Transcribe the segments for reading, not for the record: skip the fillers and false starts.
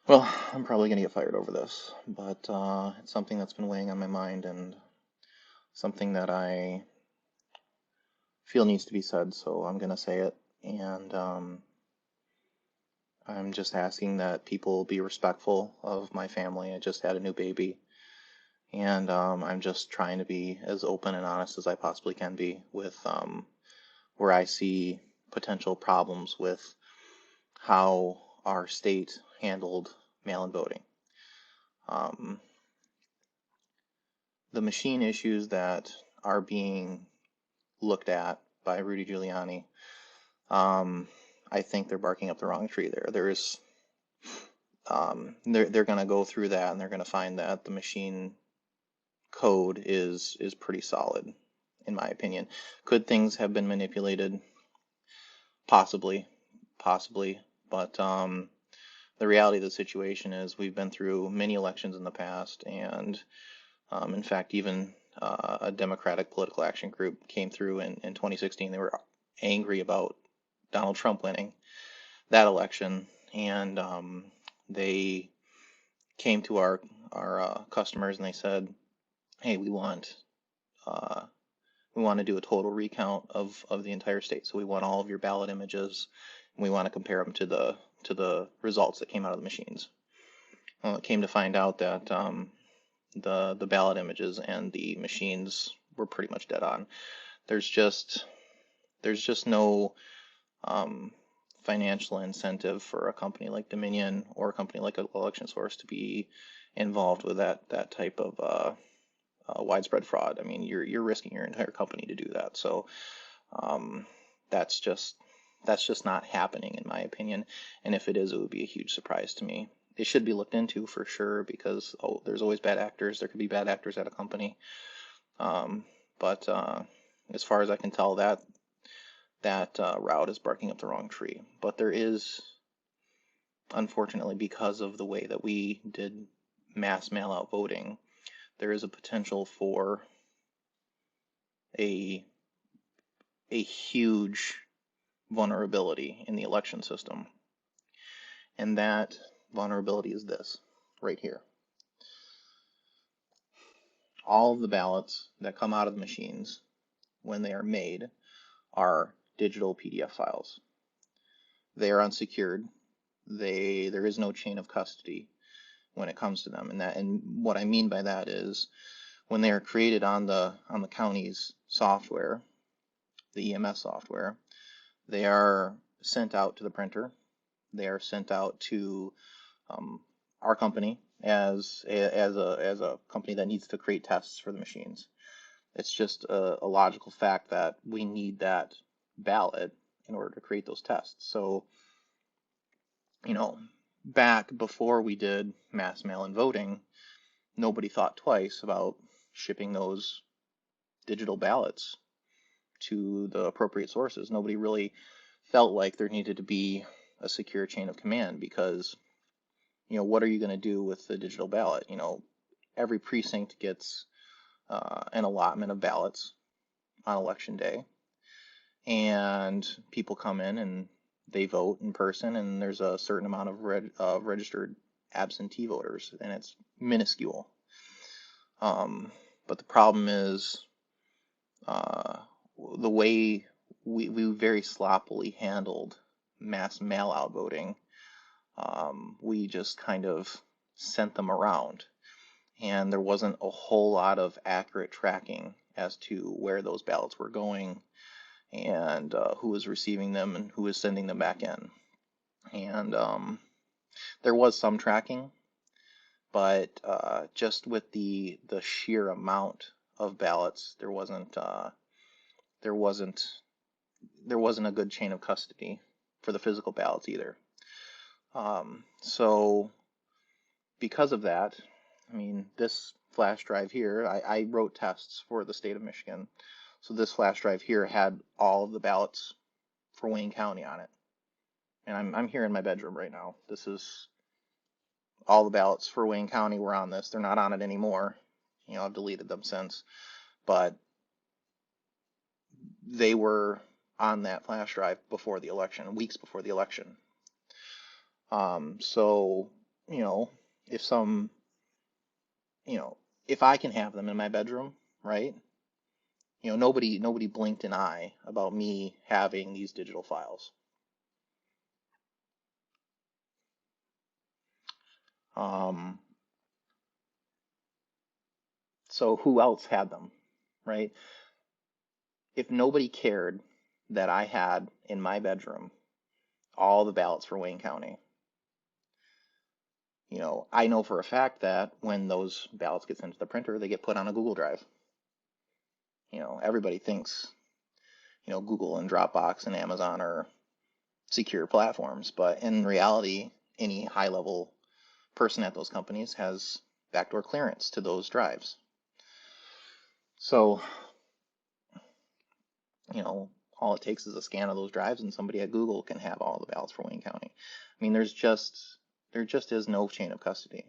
Well, I'm probably going to get fired over this, but it's something that's been weighing on my mind and something that I feel needs to be said, so I'm going to say it. And I'm just asking that people be respectful of my family. I just had a new baby, and I'm just trying to be as open and honest as I possibly can be with where I see potential problems with how our state handled mail-in voting. Um, the machine issues that are being looked at by Rudy Giuliani, um, I think they're barking up the wrong tree there. They're going to go through that and they're going to find that the machine code is pretty solid, in my opinion. Could things have been manipulated? Possibly, possibly, but the reality of the situation is we've been through many elections in the past, and in fact, even a Democratic political action group came through in 2016. They were angry about Donald Trump winning that election, and they came to our customers and they said, "Hey, uh, we want to do a total recount of the entire state. So we want all of your ballot images, and we want to compare them to the results that came out of the machines." Well, it came to find out that the ballot images and the machines were pretty much dead on. There's just there's just no um, financial incentive for a company like Dominion or a company like Election Source to be involved with that type of widespread fraud. I mean, you're risking your entire company to do that. So um, that's just that's just not happening in my opinion. And if it is, it would be a huge surprise to me. It should be looked into for sure because there's always bad actors. There could be bad actors at a company. Um, but as far as I can tell, that route is barking up the wrong tree. But there is, unfortunately, because of the way that we did mass mail-out voting, there is a potential for a a huge vulnerability in the election system. And that vulnerability is this right here. All of the ballots that come out of the machines when they are made are digital PDF files. They are unsecured. There is no chain of custody when it comes to them. And what I mean by that is when they are created on the county's software, the EMS software, they are sent out to the printer. They are sent out to um, our company as a company that needs to create tests for the machines. It's just a logical fact that we need that ballot in order to create those tests. So, you know, back before we did mass mail-in voting, nobody thought twice about shipping those digital ballots to the appropriate sources. Nobody really felt like there needed to be a secure chain of command because, what are you going to do with the digital ballot? Every precinct gets an allotment of ballots on election day, and people come in and they vote in person, and there's a certain amount of registered absentee voters, and it's minuscule. Um, but the problem is uh, the way we very sloppily handled mass mail-out voting. We just kind of sent them around, and there wasn't a whole lot of accurate tracking as to where those ballots were going and who was receiving them and who was sending them back in. And there was some tracking, but just with the sheer amount of ballots, there wasn't there wasn't a good chain of custody for the physical ballots either. So because of that, I mean, this flash drive here, I wrote tests for the state of Michigan. So this flash drive here had all of the ballots for Wayne County on it. And I'm here in my bedroom right now. This is all the ballots for Wayne County were on this. They're not on it anymore. I've deleted them since. But they were on that flash drive before the election, weeks before the election. So you know, if some, you know, if I can have them in my bedroom, right? Nobody blinked an eye about me having these digital files. Um, so who else had them, right? If nobody cared that I had in my bedroom all the ballots for Wayne County, I know for a fact that when those ballots get sent to the printer, they get put on a Google Drive. Everybody thinks, Google and Dropbox and Amazon are secure platforms, but in reality, any high-level person at those companies has backdoor clearance to those drives. So, all it takes is a scan of those drives and somebody at Google can have all the ballots for Wayne County. I mean, there just is no chain of custody.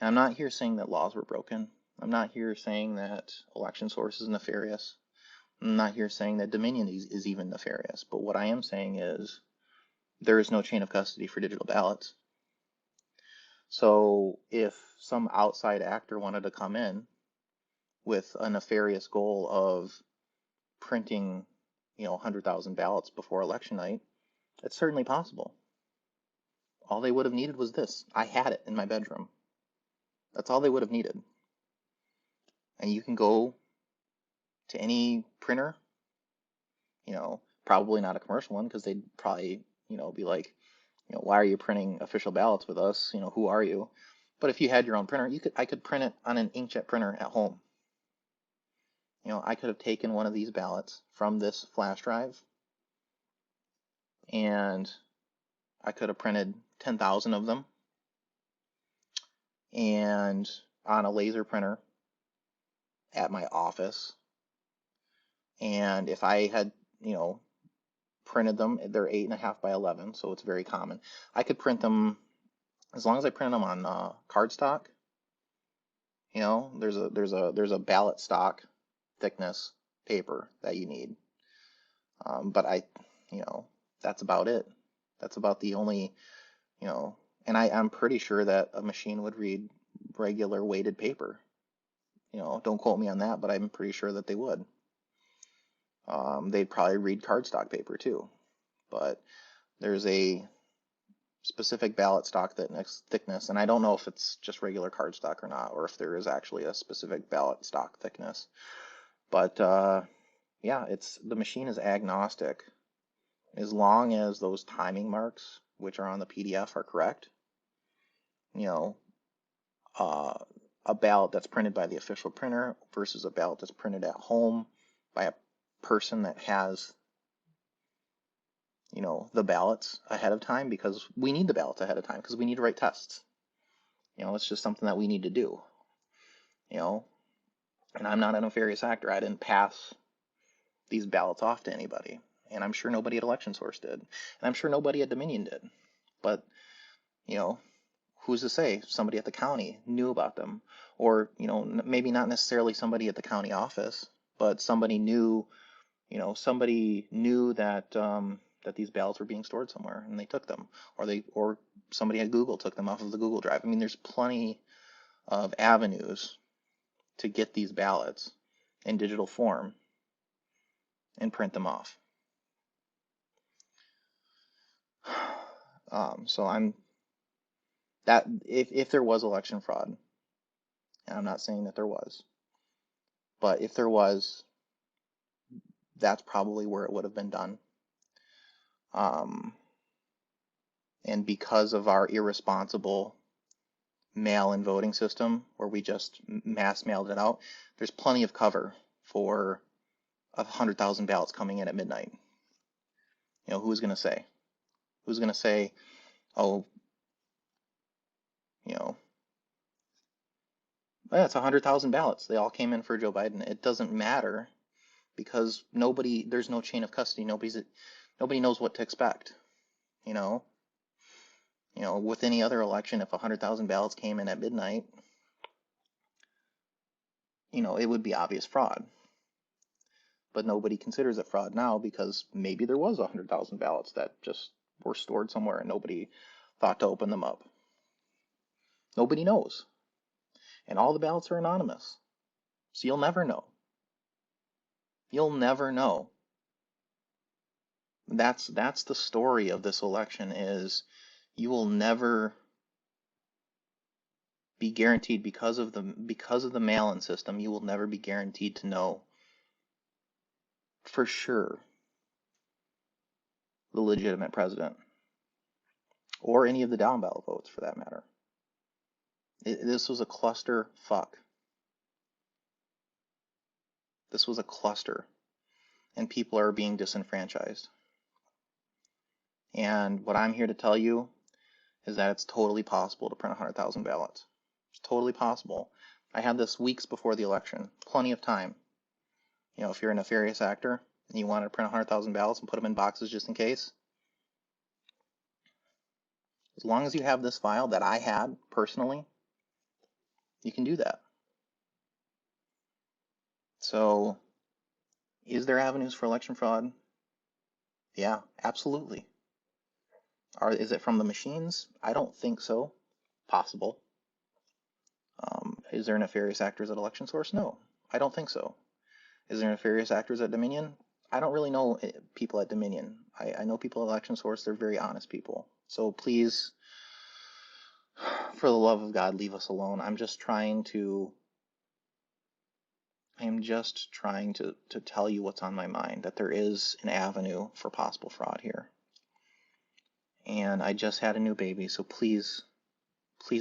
And I'm not here saying that laws were broken. I'm not here saying that election source is nefarious. I'm not here saying that Dominion is even nefarious. But what I am saying is there is no chain of custody for digital ballots. So if some outside actor wanted to come in with a nefarious goal of printing, 100,000 ballots before election night, it's certainly possible. All they would have needed was this. I had it in my bedroom. That's all they would have needed. And you can go to any printer, probably not a commercial one because they'd probably, be like, why are you printing official ballots with us? Who are you? But if you had your own printer, I could print it on an inkjet printer at home. I could have taken one of these ballots from this flash drive and I could have printed 10,000 of them and on a laser printer at my office. And if I had, printed them, they're 8.5 by 11, so it's very common. I could print them as long as I print them on cardstock. There's a ballot stock thickness paper that you need. But that's about it. That's about the only, and I'm pretty sure that a machine would read regular weighted paper. Don't quote me on that, but I'm pretty sure that they would. They'd probably read cardstock paper too, but there's a specific ballot stock thickness, and I don't know if it's just regular cardstock or not, or if there is actually a specific ballot stock thickness. But yeah, the machine is agnostic as long as those timing marks, which are on the PDF, are correct. A ballot that's printed by the official printer versus a ballot that's printed at home by a person that has the ballots ahead of time, because we need the ballots ahead of time because we need to write tests. It's just something that we need to do. And I'm not a nefarious actor. I didn't pass these ballots off to anybody. And I'm sure nobody at Election Source did. And I'm sure nobody at Dominion did. But, who's to say somebody at the county knew about them? Or, maybe not necessarily somebody at the county office, but somebody knew that that these ballots were being stored somewhere and they took them, or somebody at Google took them off of the Google Drive. I mean, there's plenty of avenues to get these ballots in digital form and print them off. So if there was election fraud, and I'm not saying that there was, but if there was, that's probably where it would have been done. And because of our irresponsible mail-in voting system where we just mass mailed it out, there's plenty of cover for 100,000 ballots coming in at midnight. Who's going to say? Who's going to say, oh, that's 100,000 ballots. They all came in for Joe Biden. It doesn't matter because there's no chain of custody. Nobody knows what to expect. With any other election, if 100,000 ballots came in at midnight, it would be obvious fraud. But nobody considers it fraud now because maybe there was 100,000 ballots that just were stored somewhere and nobody thought to open them up. Nobody knows. And all the ballots are anonymous. So you'll never know. You'll never know. That's the story of this election, is you will never be guaranteed, because of the mail-in system, you will never be guaranteed to know for sure the legitimate president, or any of the down ballot votes for that matter. This was a cluster fuck. This was a cluster, and people are being disenfranchised. And what I'm here to tell you is that it's totally possible to print 100,000 ballots. It's totally possible. I had this weeks before the election, plenty of time. You know, if you're a nefarious actor and you wanted to print 100,000 ballots and put them in boxes just in case, as long as you have this file that I had personally, you can do that. So, is there avenues for election fraud? Yeah, absolutely. Is it from the machines? I don't think so. Possible. Is there nefarious actors at Election Source? No, I don't think so. Is there nefarious actors at Dominion? I don't really know people at Dominion. I know people at Election Source. They're very honest people. So please, for the love of God, leave us alone. I'm just trying to tell you what's on my mind, that there is an avenue for possible fraud here. And I just had a new baby, so please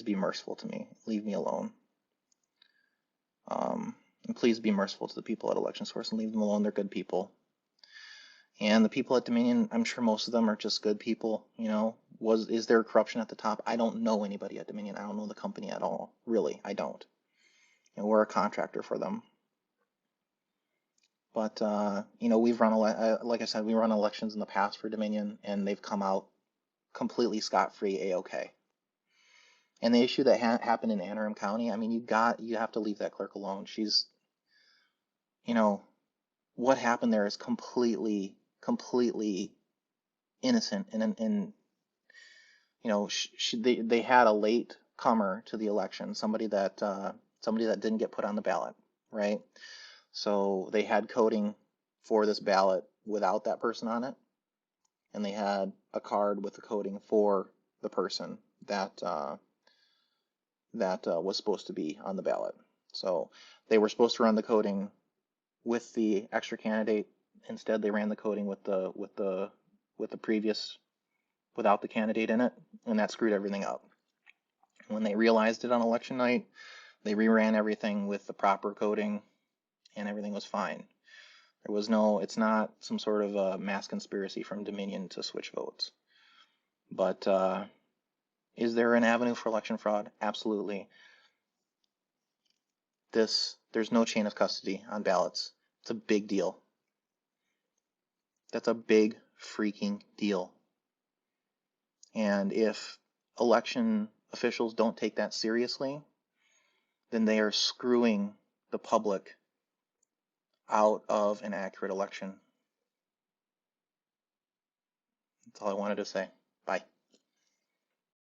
be merciful to me. Leave me alone. And please be merciful to the people at Election Source and leave them alone. They're good people. And the people at Dominion, I'm sure most of them are just good people. You know, is there corruption at the top? I don't know anybody at Dominion. I don't know the company at all. Really, I don't. You know, we're a contractor for them. But, you know, we've run, like I said, we run elections in the past for Dominion, and they've come out completely scot-free, A-OK. And the issue that happened in Anne Arundel County, I mean, you have to leave that clerk alone. She's, you know, what happened there is completely innocent. And you know, they had a late comer to the election, somebody that didn't get put on the ballot, right? So they had coding for this ballot without that person on it, and they had a card with the coding for the person that was supposed to be on the ballot. So they were supposed to run the coding with the extra candidate. Instead, they ran the coding with the previous, without the candidate in it, and that screwed everything up. When they realized it on election night, they reran everything with the proper coding, and everything was fine. There was no, it's not some sort of a mass conspiracy from Dominion to switch votes. But is there an avenue for election fraud? Absolutely. There's no chain of custody on ballots. It's a big deal. That's a big freaking deal. And if election officials don't take that seriously, then they are screwing the public out of an accurate election. That's all I wanted to say. Bye.